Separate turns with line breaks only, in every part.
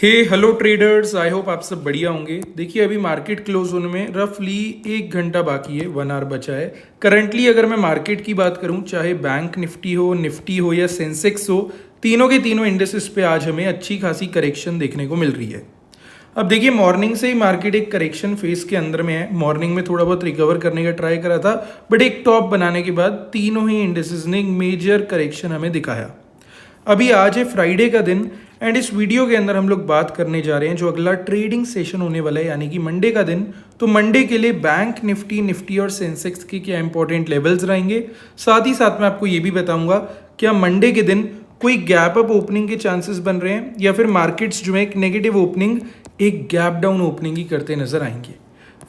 Hello traders, I hope आप सब बढ़िया होंगे। देखिए अभी मार्केट क्लोज होने में रफली 1 घंटा बाकी है, 1 आवर बचा है। करंटली अगर मैं मार्केट की बात करूं, चाहे बैंक निफ्टी हो या सेंसेक्स हो, तीनों के तीनों इंडेसेस पे आज हमें अच्छी खासी करेक्शन देखने को मिल रही है। अब देखिए मॉर्निंग से ही मार्केट एक करेक्शन फेज के अंदर में है। मॉर्निंग में थोड़ा बहुत रिकवर करने का ट्राई करा था, बट एक टॉप बनाने के बाद तीनों ही इंडेसेस ने एक मेजर करेक्शन हमें दिखाया। अभी आज है फ्राइडे का दिन एंड इस वीडियो के अंदर हम लोग बात करने जा रहे हैं जो अगला ट्रेडिंग सेशन होने वाला है, यानी कि मंडे का दिन। तो मंडे के लिए बैंक निफ्टी और सेंसेक्स के क्या इंपॉर्टेंट लेवल्स रहेंगे, साथ ही साथ मैं आपको ये भी बताऊंगा क्या मंडे के दिन कोई गैप अप ओपनिंग के चांसेस बन रहे हैं या फिर मार्केट्स जो है एक नेगेटिव ओपनिंग, एक गैप डाउन ओपनिंग ही करते नजर आएंगे।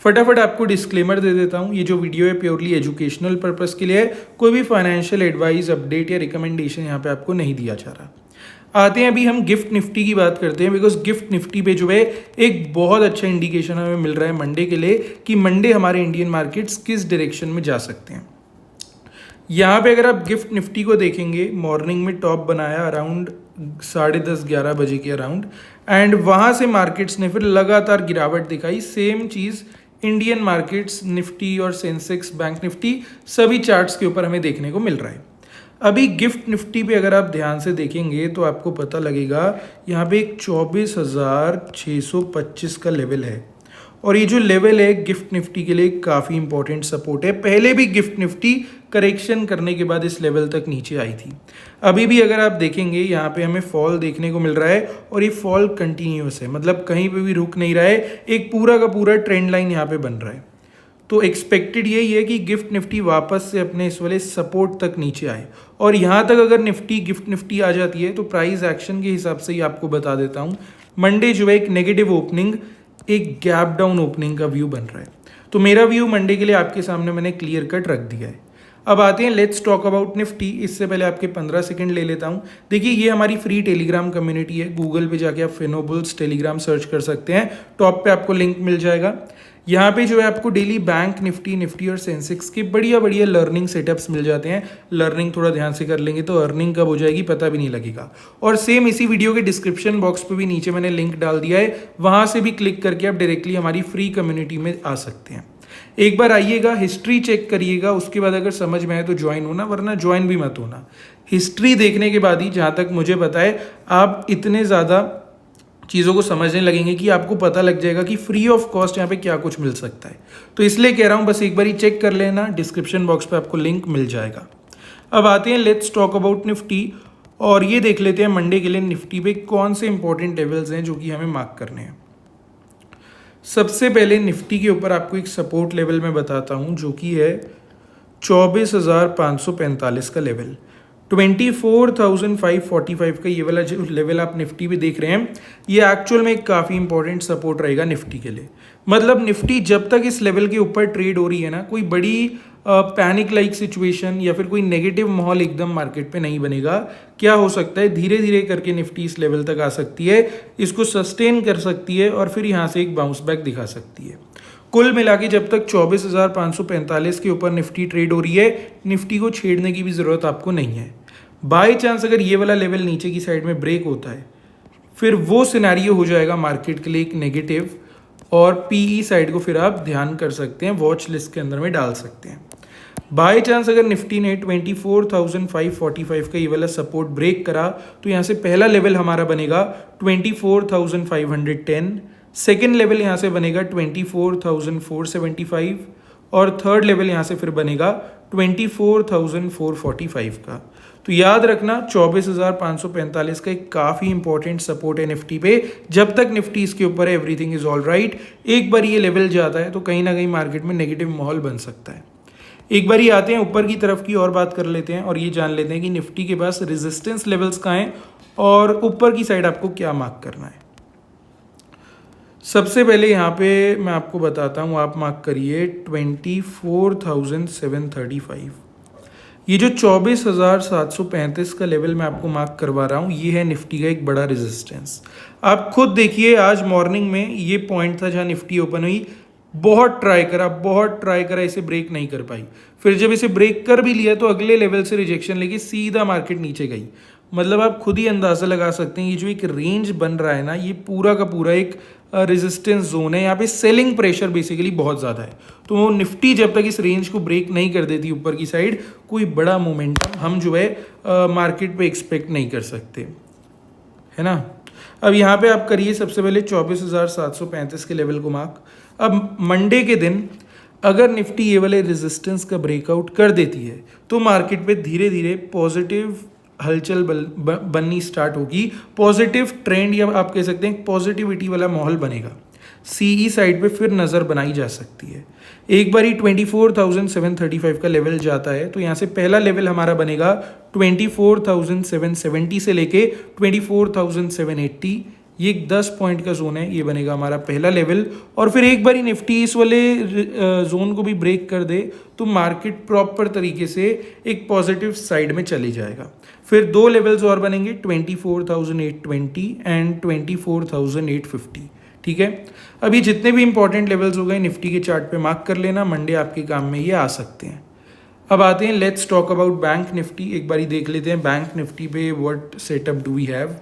फटाफट आपको डिस्क्लेमर दे देता हूँ, ये जो वीडियो है प्योरली एजुकेशनल पर्पस के लिए है, कोई भी फाइनेंशियल एडवाइस, अपडेट या रिकमेंडेशन यहाँ पे आपको नहीं दिया जा रहा। आते हैं अभी हम गिफ्ट निफ्टी की बात करते हैं, बिकॉज गिफ्ट निफ्टी पे जो है एक बहुत अच्छा इंडिकेशन हमें मिल रहा है मंडे के लिए कि मंडे हमारे इंडियन मार्केट्स किस डायरेक्शन में जा सकते हैं। यहाँ पे अगर आप गिफ्ट निफ्टी को देखेंगे, मॉर्निंग में टॉप बनाया अराउंड 10:30-11 बजे के अराउंड, एंड वहाँ से मार्केट्स ने फिर लगातार गिरावट दिखाई। सेम चीज़ इंडियन मार्केट्स निफ्टी और सेंसेक्स, बैंक निफ्टी, सभी चार्ट्स के ऊपर हमें देखने को मिल रहा है। अभी गिफ्ट निफ्टी पे अगर आप ध्यान से देखेंगे तो आपको पता लगेगा यहाँ पे एक 24,625 का लेवल है, और ये जो लेवल है गिफ्ट निफ्टी के लिए काफ़ी इंपॉर्टेंट सपोर्ट है। पहले भी गिफ्ट निफ्टी करेक्शन करने के बाद इस लेवल तक नीचे आई थी। अभी भी अगर आप देखेंगे यहाँ पे हमें फॉल देखने को मिल रहा है, और ये फॉल कंटिन्यूअस है, मतलब कहीं पे भी रुक नहीं रहा है, एक पूरा का पूरा ट्रेंड लाइन यहाँ पे बन रहा है। तो एक्सपेक्टेड यही है कि गिफ्ट निफ्टी वापस से अपने इस वाले सपोर्ट तक नीचे आए, और यहाँ तक अगर गिफ्ट निफ्टी आ जाती है तो प्राइस एक्शन के हिसाब से ही आपको बता देता हूँ, मंडे जो है एक नेगेटिव ओपनिंग, एक गैप डाउन ओपनिंग का व्यू बन रहा है। तो मेरा व्यू मंडे के लिए आपके सामने मैंने क्लियर कट रख दिया है। अब आते हैं लेट्स टॉक अबाउट निफ्टी। इससे पहले आपके 15 सेकंड ले लेता हूं। देखिए ये हमारी फ्री टेलीग्राम कम्युनिटी है, गूगल पे जाके आप फिनोबुल्स टेलीग्राम सर्च कर सकते हैं, टॉप पे आपको लिंक मिल जाएगा। यहाँ पे जो है आपको डेली बैंक निफ्टी और सेंसेक्स के बढ़िया बढ़िया लर्निंग सेटअप्स मिल जाते हैं। लर्निंग थोड़ा ध्यान से कर लेंगे तो अर्निंग कब हो जाएगी पता भी नहीं लगेगा। और सेम इसी वीडियो के डिस्क्रिप्शन बॉक्स पे भी नीचे मैंने लिंक डाल दिया है, वहां से भी क्लिक करके आप डायरेक्टली हमारी फ्री कम्युनिटी में आ सकते हैं। एक बार आइएगा, हिस्ट्री चेक करिएगा, उसके बाद अगर समझ में आए तो ज्वाइन होना, वरना ज्वाइन भी मत होना। हिस्ट्री देखने के बाद ही, जहाँ तक मुझे पता है, आप इतने ज़्यादा चीज़ों को समझने लगेंगे कि आपको पता लग जाएगा कि फ्री ऑफ कॉस्ट यहाँ पे क्या कुछ मिल सकता है। तो इसलिए कह रहा हूँ बस एक बार ही चेक कर लेना, डिस्क्रिप्शन बॉक्स पे आपको लिंक मिल जाएगा। अब आते हैं लेट्स टॉक अबाउट निफ्टी, और ये देख लेते हैं मंडे के लिए निफ्टी पे कौन से इंपॉर्टेंट लेवल्स हैं जो कि हमें मार्क करने हैं। सबसे पहले निफ्टी के ऊपर आपको एक सपोर्ट लेवल मैं बताता हूँ जो कि है 24,545 का लेवल। 24,545 का ये वाला जो लेवल आप निफ्टी पे देख रहे हैं, ये एक्चुअल में एक काफ़ी इंपॉर्टेंट सपोर्ट रहेगा निफ्टी के लिए। मतलब निफ्टी जब तक इस लेवल के ऊपर ट्रेड हो रही है ना, कोई बड़ी पैनिक लाइक सिचुएशन या फिर कोई नेगेटिव माहौल एकदम मार्केट पे नहीं बनेगा। क्या हो सकता है, धीरे धीरे करके निफ्टी इस लेवल तक आ सकती है, इसको सस्टेन कर सकती है और फिर यहाँ से एक बाउंस बैक दिखा सकती है। कुल मिला के जब तक 24,545 के ऊपर निफ्टी ट्रेड हो रही है, निफ्टी को छेड़ने की भी ज़रूरत आपको नहीं है। बाय चांस अगर ये वाला लेवल नीचे की साइड में ब्रेक होता है, फिर वो सिनेरियो हो जाएगा मार्केट के लिए एक नेगेटिव, और पीई साइड को फिर आप ध्यान कर सकते हैं, वॉच लिस्ट के अंदर में डाल सकते हैं। बाय चांस अगर निफ्टी ने 24,545 का ये वाला सपोर्ट ब्रेक करा, तो यहाँ से पहला लेवल हमारा बनेगा 24,510, सेकेंड लेवल यहाँ से बनेगा 24,475, और थर्ड लेवल यहाँ से फिर बनेगा 24,445 का। तो याद रखना 24,545 का एक काफ़ी इंपॉर्टेंट सपोर्ट है निफ्टी पे। जब तक निफ्टी इसके ऊपर है एवरीथिंग इज ऑल राइट। एक बार ये लेवल जाता है तो कहीं ना कहीं मार्केट में नेगेटिव माहौल बन सकता है। एक बार ही आते हैं ऊपर की तरफ की और बात कर लेते हैं, और ये जान लेते हैं कि निफ्टी के पास रेजिस्टेंस लेवल्स कहाँ हैं और ऊपर की साइड आपको क्या मार्क करना है। सबसे पहले यहाँ पे मैं आपको बताता हूँ, आप मार्क करिए 24,735। ये जो 24,735 का लेवल मैं आपको मार्क करवा रहा हूँ, ये है निफ्टी का एक बड़ा रेजिस्टेंस। आप खुद देखिए आज मॉर्निंग में ये पॉइंट था जहाँ निफ्टी ओपन हुई, बहुत ट्राई करा, इसे ब्रेक नहीं कर पाई। फिर जब इसे ब्रेक कर भी लिया तो अगले लेवल से रिजेक्शन लेके सीधा मार्केट नीचे गई। मतलब आप खुद ही अंदाज़ा लगा सकते हैं ये जो एक रेंज बन रहा है ना, ये पूरा का पूरा एक रेजिस्टेंस जोन है। यहाँ पे सेलिंग प्रेशर बेसिकली बहुत ज़्यादा है, तो निफ्टी जब तक इस रेंज को ब्रेक नहीं कर देती ऊपर की साइड, कोई बड़ा मोमेंटम हम जो है मार्केट पे एक्सपेक्ट नहीं कर सकते, है ना। अब यहाँ पे आप करिए सबसे पहले 24,735 के लेवल को मार्क। अब मंडे के दिन अगर निफ्टी ये वाले रेजिस्टेंस का ब्रेकआउट कर देती है तो मार्केट पे धीरे धीरे पॉजिटिव हलचल बननी स्टार्ट होगी, पॉजिटिव ट्रेंड या आप कह सकते हैं पॉजिटिविटी वाला माहौल बनेगा। सीई साइड पे फिर नज़र बनाई जा सकती है। एक बार ही 24,735 का लेवल जाता है तो यहाँ से पहला लेवल हमारा बनेगा 24,770 से लेके 24,780, ये एक 10 पॉइंट का जोन है, ये बनेगा हमारा पहला लेवल। और फिर एक बार ही निफ्टी इस वाले जोन को भी ब्रेक कर दे तो मार्केट प्रॉपर तरीके से एक पॉजिटिव साइड में चले जाएगा। फिर दो लेवल्स और बनेंगे 24,820 एंड 24,850, ठीक है। अभी जितने भी इंपॉर्टेंट लेवल्स हो गए निफ्टी के चार्ट पे मार्क कर लेना, मंडे आपके काम में ये आ सकते हैं। अब आते हैं, let's talk about bank Nifty. एक बारी देख लेते हैं बैंक निफ्टी पे what setup do we have.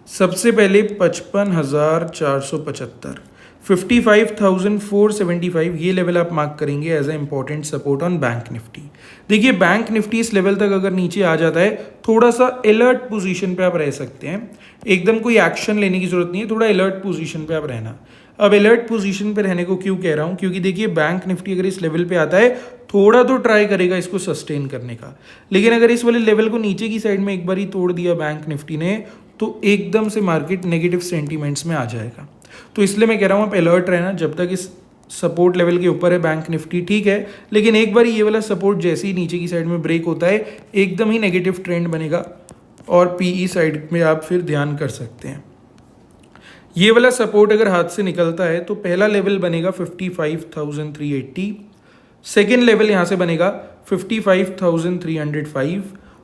सबसे पहले 55,475, 55,475 ये लेवल आप मार्क करेंगे as a important support on bank Nifty. देखिए बैंक निफ्टी इस लेवल तक अगर नीचे आ जाता है, थोड़ा सा अलर्ट पोजीशन पे आप रह सकते हैं। एकदम कोई एक्शन लेने की जरूरत नहीं है, थोड़ा अलर्ट पोजीशन पे आप रहना। अब अलर्ट पोजीशन पे रहने को क्यों कह रहा हूँ, क्योंकि देखिए बैंक निफ्टी अगर इस लेवल पे आता है थोड़ा तो ट्राई करेगा इसको सस्टेन करने का, लेकिन अगर इस वाले लेवल को नीचे की साइड में एक बार ही तोड़ दिया बैंक निफ्टी ने तो एकदम से मार्केट नेगेटिव सेंटीमेंट्स में आ जाएगा। तो इसलिए मैं कह रहा हूँ आप अलर्ट रहना जब तक इस सपोर्ट लेवल के ऊपर है बैंक निफ्टी, ठीक है। लेकिन एक बार ये वाला सपोर्ट जैसे ही नीचे की साइड में ब्रेक होता है एकदम ही नेगेटिव ट्रेंड बनेगा और पीई साइड में आप फिर ध्यान कर सकते हैं। ये वाला सपोर्ट अगर हाथ से निकलता है तो पहला लेवल बनेगा 55,380, सेकेंड लेवल यहाँ से बनेगा 55,305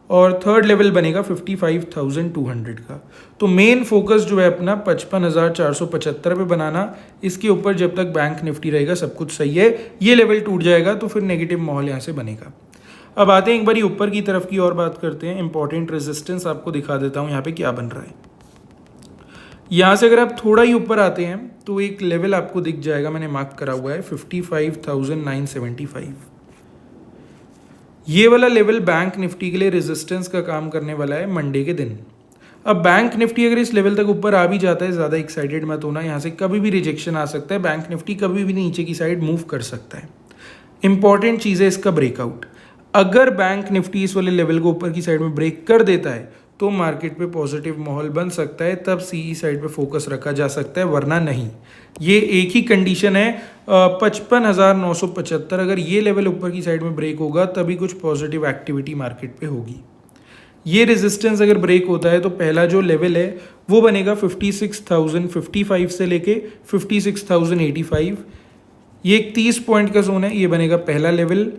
और थर्ड लेवल बनेगा 55,200 का। तो मेन फोकस जो है अपना 55,475 पे बनाना, इसके ऊपर जब तक बैंक निफ्टी रहेगा सब कुछ सही है। ये लेवल टूट जाएगा तो फिर नेगेटिव माहौल यहाँ से बनेगा। अब आते हैं एक बार ऊपर की तरफ की और बात करते हैं। इंपॉर्टेंट रेजिस्टेंस आपको दिखा देता हूँ यहाँ पे क्या बन रहा है। यहाँ से अगर आप थोड़ा ही ऊपर आते हैं तो एक लेवल आपको दिख जाएगा, मैंने मार्क करा हुआ है 55,975। ये वाला लेवल बैंक निफ्टी के लिए रेजिस्टेंस का काम करने वाला है मंडे के दिन। अब बैंक निफ्टी अगर इस लेवल तक ऊपर आ भी जाता है, ज़्यादा एक्साइटेड मत होना, यहाँ से कभी भी रिजेक्शन आ सकता है, बैंक निफ्टी कभी भी नीचे की साइड मूव कर सकता है। इंपॉर्टेंट चीज़ है इसका ब्रेकआउट। अगर बैंक निफ्टी इस वाले लेवल को ऊपर की साइड में ब्रेक कर देता है तो मार्केट पे पॉजिटिव माहौल बन सकता है, तब सीई साइड पे फोकस रखा जा सकता है, वरना नहीं। ये एक ही कंडीशन है 55,975, अगर ये लेवल ऊपर की साइड में ब्रेक होगा तभी कुछ पॉजिटिव एक्टिविटी मार्केट पे होगी। ये रेजिस्टेंस अगर ब्रेक होता है तो पहला जो लेवल है वो बनेगा 56,055 से लेके 56,085, ये एक 30 पॉइंट का जोन है, ये बनेगा पहला लेवल।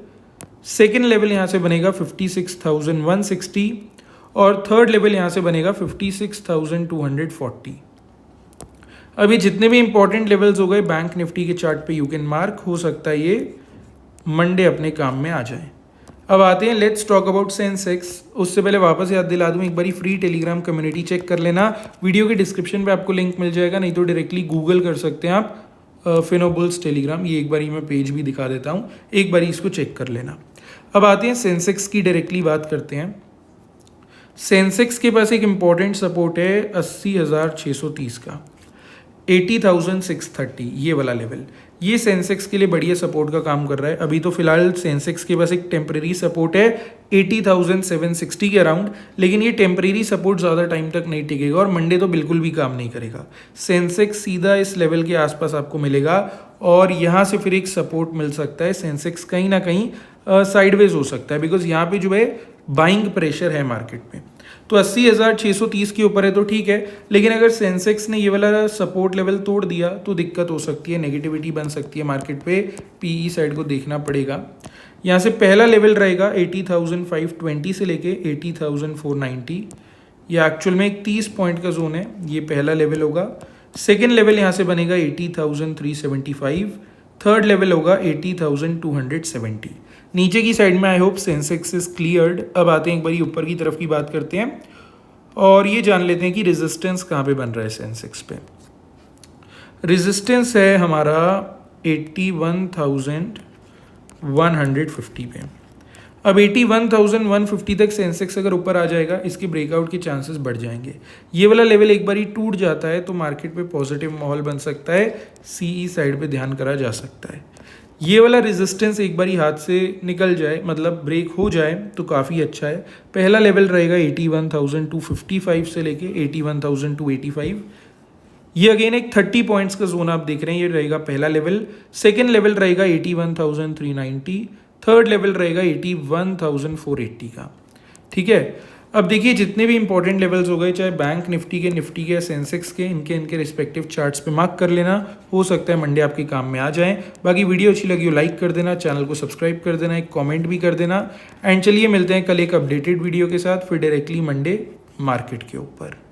सेकेंड लेवल यहाँ से बनेगा 56,160 और थर्ड लेवल यहाँ से बनेगा 56,240। अभी जितने भी इंपॉर्टेंट लेवल्स हो गए बैंक निफ्टी के चार्ट पे यू कैन मार्क, हो सकता है ये मंडे अपने काम में आ जाए। अब आते हैं, लेट्स टॉक अबाउट सेंसेक्स। उससे पहले वापस याद दिला दूं, एक बारी फ्री टेलीग्राम कम्युनिटी चेक कर लेना, वीडियो के डिस्क्रिप्शन पे आपको लिंक मिल जाएगा, नहीं तो डायरेक्टली गूगल कर सकते हैं आप फिनोबुल्स टेलीग्राम। ये एक बारी मैं पेज भी दिखा देता हूँ, एक बारी इसको चेक कर लेना। अब आते हैं सेंसेक्स की, डायरेक्टली बात करते हैं। सेंसेक्स के पास एक इम्पॉर्टेंट सपोर्ट है 80,630 का, 80,630 ये वाला लेवल, ये सेंसेक्स के लिए बढ़िया सपोर्ट का काम कर रहा है। अभी तो फिलहाल सेंसेक्स के पास एक टेम्परेरी सपोर्ट है 80,760 के अराउंड, लेकिन ये टेम्परेरी सपोर्ट ज़्यादा टाइम तक नहीं टिकेगा और मंडे तो बिल्कुल भी काम नहीं करेगा। सेंसेक्स सीधा इस लेवल के आसपास आपको मिलेगा और यहाँ से फिर एक सपोर्ट मिल सकता है। सेंसेक्स कहीं ना कहीं साइडवेज हो सकता है, बिकॉज यहाँ पे जो है बाइंग प्रेशर है मार्केट में। तो 80,630 के ऊपर है तो ठीक है, लेकिन अगर सेंसेक्स ने ये वाला सपोर्ट लेवल तोड़ दिया तो दिक्कत हो सकती है, नेगेटिविटी बन सकती है मार्केट पे, पीई साइड को देखना पड़ेगा। यहाँ से पहला लेवल रहेगा 80,520 से लेके 80,490, ये एक्चुअल में एक 30 पॉइंट का जोन है, ये पहला लेवल होगा। सेकेंड लेवल यहाँ से बनेगा 80,375, थर्ड लेवल होगा 80,270। नीचे की साइड में I hope Sensex is cleared. अब आते हैं एक बारी ऊपर की तरफ की बात करते हैं और ये जान लेते हैं कि रेजिस्टेंस कहाँ पे बन रहा है सेंसेक्स पे। रेजिस्टेंस है हमारा 81,150 पे। अब 81,150 तक सेंसेक्स अगर ऊपर आ जाएगा, इसके ब्रेकआउट के चांसेस बढ़ जाएंगे। ये वाला लेवल एक बार ही टूट जाता है तो मार्केट पे पॉजिटिव माहौल बन सकता है, सीई साइड पे ध्यान करा जा सकता है। ये वाला रेजिस्टेंस एक बार ही हाथ से निकल जाए, मतलब ब्रेक हो जाए तो काफ़ी अच्छा है। पहला लेवल रहेगा 81,255 से लेके 81,285। ये अगेन एक 30 पॉइंट्स का जोन आप देख रहे हैं, ये रहेगा पहला लेवल। सेकेंड लेवल रहेगा 81,390। थर्ड लेवल रहेगा 81,480 का। ठीक है, अब देखिए जितने भी इंपॉर्टेंट लेवल्स हो गए, चाहे बैंक निफ्टी के या सेंसेक्स के, इनके रिस्पेक्टिव चार्ट्स पे मार्क कर लेना। हो सकता है मंडे आपके काम में आ जाए। बाकी वीडियो अच्छी लगी हो लाइक कर देना, चैनल को सब्सक्राइब कर देना, एक कमेंट भी कर देना। एंड चलिए मिलते हैं कल एक अपडेटेड वीडियो के साथ, फिर डायरेक्टली मंडे मार्केट के ऊपर।